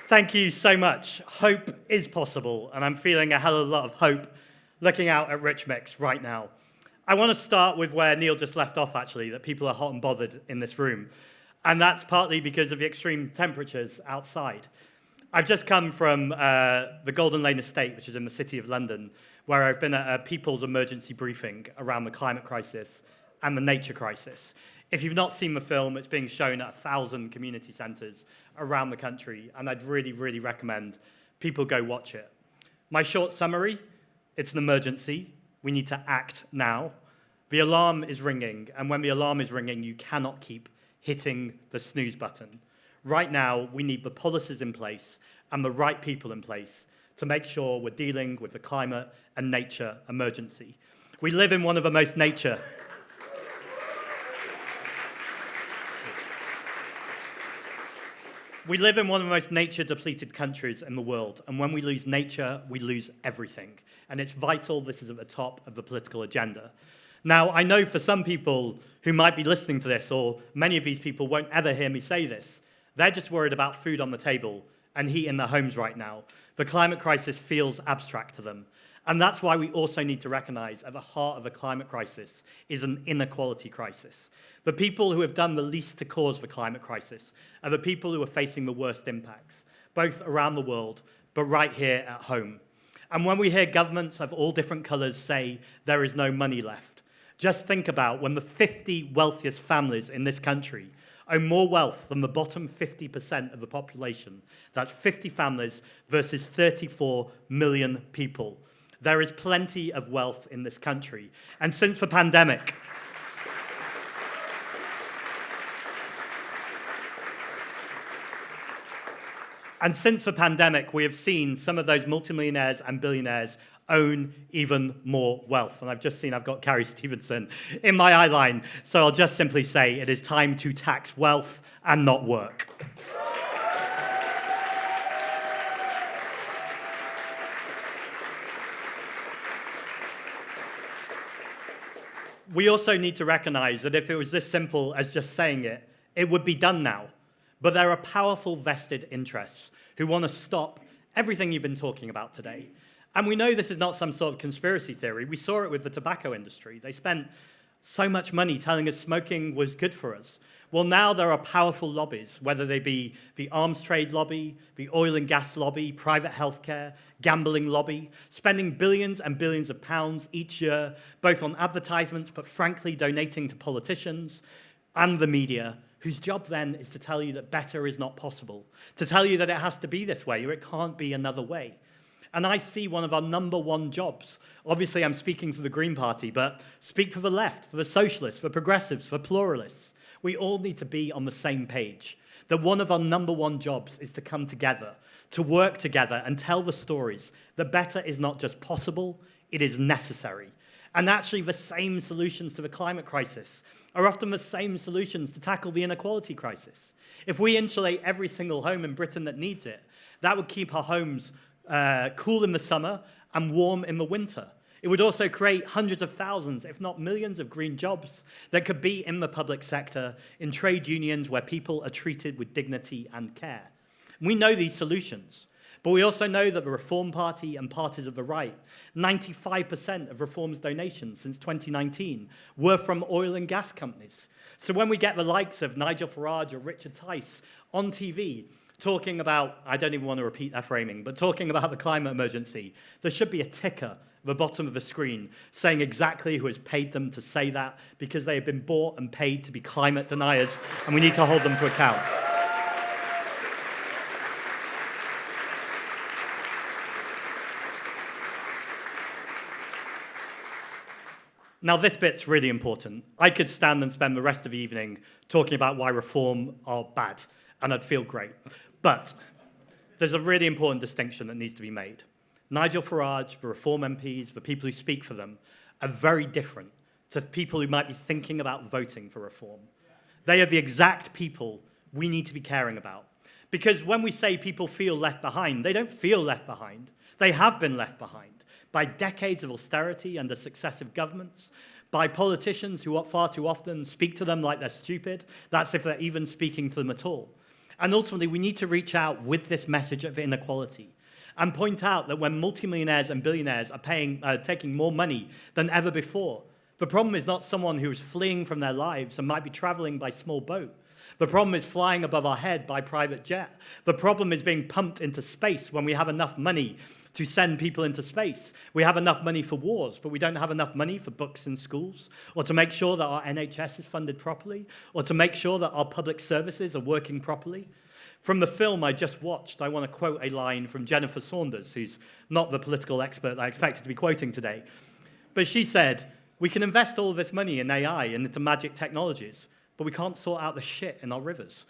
Thank you so much. Hope is possible, and I'm feeling a hell of a lot of hope looking out at Rich Mix right now. I want to start with where Neil just left off, actually, that people are hot and bothered in this room. And that's partly because of the extreme temperatures outside. I've just come from the Golden Lane Estate, which is in the City of London, where I've been at a people's emergency briefing around the climate crisis and the nature crisis. If you've not seen the film, it's being shown at 1,000 community centres around the country, and I'd really, really recommend people go watch it. My short summary, it's an emergency. We need to act now. The alarm is ringing, and when the alarm is ringing, you cannot keep hitting the snooze button. Right now, we need the policies in place and the right people in place to make sure we're dealing with the climate and nature emergency. We live in one of the most nature-depleted countries in the world, and when we lose nature, we lose everything. And it's vital this is at the top of the political agenda. Now, I know for some people who might be listening to this, or many of these people won't ever hear me say this, they're just worried about food on the table and heat in their homes right now. The climate crisis feels abstract to them. And that's why we also need to recognize at the heart of the climate crisis is an inequality crisis. The people who have done the least to cause the climate crisis are the people who are facing the worst impacts, both around the world, but right here at home. And when we hear governments of all different colors say there is no money left, just think about when the 50 wealthiest families in this country own more wealth than the bottom 50% of the population. That's 50 families versus 34 million people. There is plenty of wealth in this country. And since the pandemic, we have seen some of those multimillionaires and billionaires own even more wealth. And I've just seen I've got Carrie Stevenson in my eye line. So I'll just simply say it is time to tax wealth and not work. We also need to recognize that if it was this simple as just saying it, it would be done now. But there are powerful vested interests who want to stop everything you've been talking about today. And we know this is not some sort of conspiracy theory. We saw it with the tobacco industry. They spent so much money telling us smoking was good for us. Well, now there are powerful lobbies, whether they be the arms trade lobby, the oil and gas lobby, private healthcare, gambling lobby, spending billions and billions of pounds each year, both on advertisements, but frankly donating to politicians and the media, whose job then is to tell you that better is not possible, to tell you that it has to be this way or it can't be another way. And I see one of our number one jobs. Obviously, I'm speaking for the Green Party, but speak for the left, for the socialists, for progressives, for pluralists. We all need to be on the same page. That one of our number one jobs is to come together, to work together and tell the stories that better is not just possible, it is necessary. And actually, the same solutions to the climate crisis are often the same solutions to tackle the inequality crisis. If we insulate every single home in Britain that needs it, that would keep our homes cool in the summer and warm in the winter. It would also create hundreds of thousands, if not millions, of green jobs that could be in the public sector, in trade unions where people are treated with dignity and care. We know these solutions, but we also know that the Reform Party and parties of the right, 95% of Reform's donations since 2019 were from oil and gas companies. So when we get the likes of Nigel Farage or Richard Tice on TV talking about, I don't even want to repeat their framing, but talking about the climate emergency, there should be a ticker at the bottom of the screen saying exactly who has paid them to say that, because they have been bought and paid to be climate deniers, and we need to hold them to account. Now, this bit's really important. I could stand and spend the rest of the evening talking about why reform are bad, and I'd feel great. But there's a really important distinction that needs to be made. Nigel Farage, the Reform MPs, the people who speak for them, are very different to people who might be thinking about voting for reform. They are the exact people we need to be caring about. Because when we say people feel left behind, they don't feel left behind. They have been left behind by decades of austerity under successive governments, by politicians who far too often speak to them like they're stupid. That's if they're even speaking to them at all. And ultimately, we need to reach out with this message of inequality and point out that when multimillionaires and billionaires are taking more money than ever before, the problem is not someone who is fleeing from their lives and might be traveling by small boat. The problem is flying above our head by private jet. The problem is being pumped into space when we have enough money to send people into space. We have enough money for wars, but we don't have enough money for books in schools, or to make sure that our NHS is funded properly, or to make sure that our public services are working properly. From the film I just watched, I want to quote a line from Jennifer Saunders, who's not the political expert I expected to be quoting today. But she said, "We can invest all of this money in AI and into magic technologies, but we can't sort out the shit in our rivers."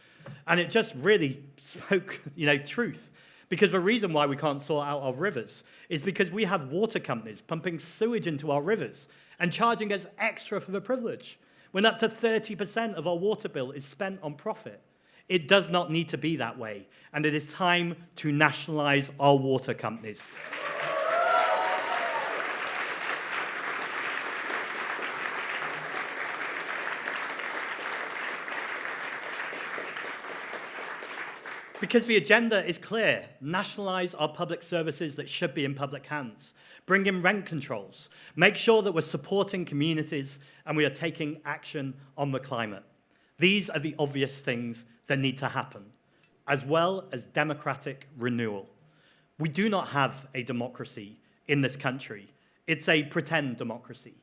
And it just really spoke, truth. Because the reason why we can't sort out our rivers is because we have water companies pumping sewage into our rivers and charging us extra for the privilege, when up to 30% of our water bill is spent on profit. It does not need to be that way, and it is time to nationalize our water companies. Because the agenda is clear. Nationalize our public services that should be in public hands. Bring in rent controls. Make sure that we're supporting communities and we are taking action on the climate. These are the obvious things that need to happen, as well as democratic renewal. We do not have a democracy in this country. It's a pretend democracy.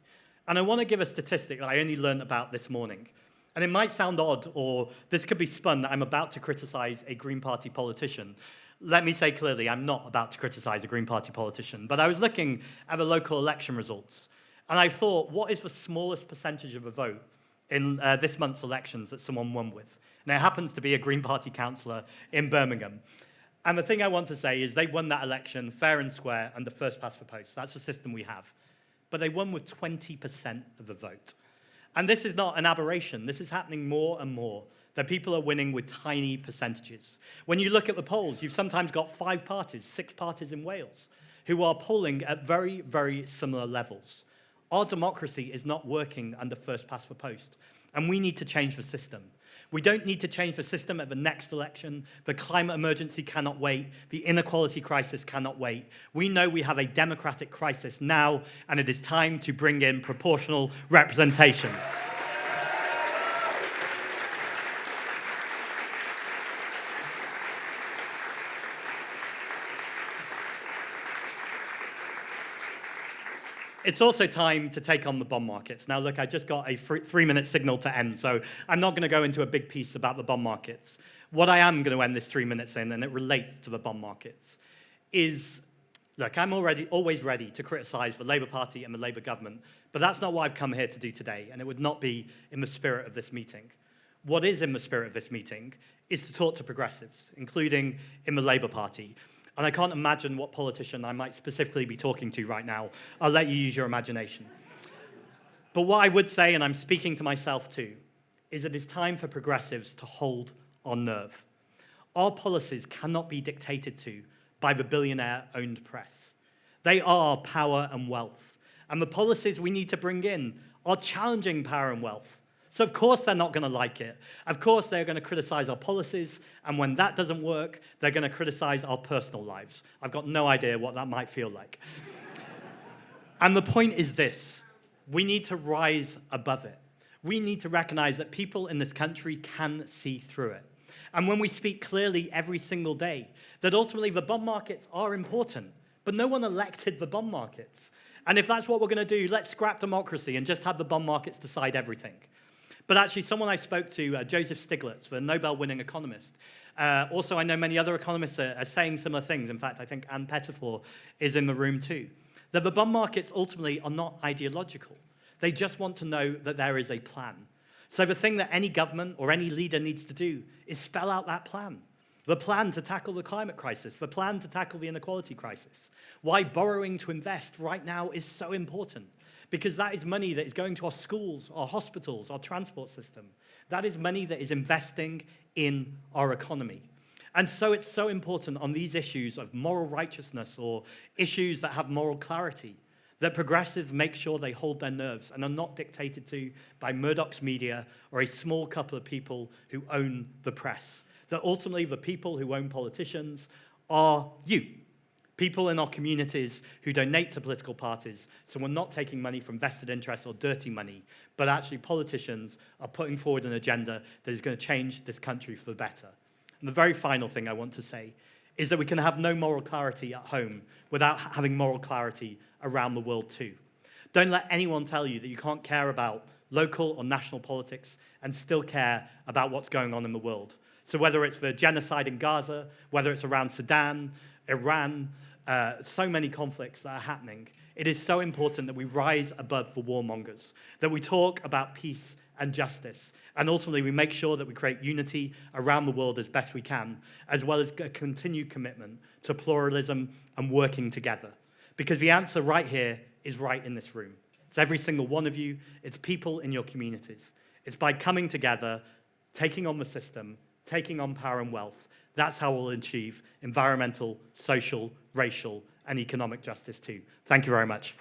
And I want to give a statistic that I only learned about this morning. And it might sound odd, or this could be spun that I'm about to criticize a Green Party politician. Let me say clearly, I'm not about to criticize a Green Party politician, but I was looking at the local election results, and I thought, what is the smallest percentage of a vote in this month's elections that someone won with? And it happens to be a Green Party councillor in Birmingham. And the thing I want to say is they won that election fair and square under first past the post. That's the system we have. But they won with 20% of the vote. And this is not an aberration. This is happening more and more, that people are winning with tiny percentages. When you look at the polls, you've sometimes got 5 parties, 6 parties in Wales, who are polling at very, very similar levels. Our democracy is not working under first past the post, and we need to change the system. We don't need to change the system at the next election. The climate emergency cannot wait. The inequality crisis cannot wait. We know we have a democratic crisis now, and it is time to bring in proportional representation. It's also time to take on the bond markets. Now, look, I just got a 3-minute signal to end, so I'm not going to go into a big piece about the bond markets. What I am going to end this 3 minutes in, and it relates to the bond markets, is, look, I'm always ready to criticize the Labour Party and the Labour government, but that's not what I've come here to do today, and it would not be in the spirit of this meeting. What is in the spirit of this meeting is to talk to progressives, including in the Labour Party. And I can't imagine what politician I might specifically be talking to right now. I'll let you use your imagination. But what I would say, and I'm speaking to myself too, is it is time for progressives to hold on nerve. Our policies cannot be dictated to by the billionaire-owned press. They are power and wealth. And the policies we need to bring in are challenging power and wealth. So of course they're not going to like it. Of course they're going to criticize our policies, and when that doesn't work, they're going to criticize our personal lives. I've got no idea what that might feel like. And the point is this: we need to rise above it. We need to recognize that people in this country can see through it. And when we speak clearly every single day, that ultimately the bond markets are important, but no one elected the bond markets. And if that's what we're going to do, let's scrap democracy and just have the bond markets decide everything. But actually, someone I spoke to, Joseph Stiglitz, the Nobel-winning economist, also I know many other economists are saying similar things. In fact, I think Ann Pettifor is in the room too. That the bond markets ultimately are not ideological. They just want to know that there is a plan. So the thing that any government or any leader needs to do is spell out that plan. The plan to tackle the climate crisis, the plan to tackle the inequality crisis. Why borrowing to invest right now is so important. Because that is money that is going to our schools, our hospitals, our transport system. That is money that is investing in our economy. And so it's so important on these issues of moral righteousness or issues that have moral clarity that progressives make sure they hold their nerves and are not dictated to by Murdoch's media or a small couple of people who own the press. that ultimately the people who own politicians are you. People in our communities who donate to political parties, so we're not taking money from vested interests or dirty money, but actually politicians are putting forward an agenda that is going to change this country for the better. And the very final thing I want to say is that we can have no moral clarity at home without having moral clarity around the world too. Don't let anyone tell you that you can't care about local or national politics and still care about what's going on in the world. So whether it's the genocide in Gaza, whether it's around Sudan, Iran, so many conflicts that are happening, it is so important that we rise above the warmongers, that we talk about peace and justice, and ultimately we make sure that we create unity around the world as best we can, as well as a continued commitment to pluralism and working together. Because the answer right here is right in this room. It's every single one of you. It's people in your communities. It's by coming together, taking on the system, taking on power and wealth. That's how we'll achieve environmental, social, racial, and economic justice too. Thank you very much.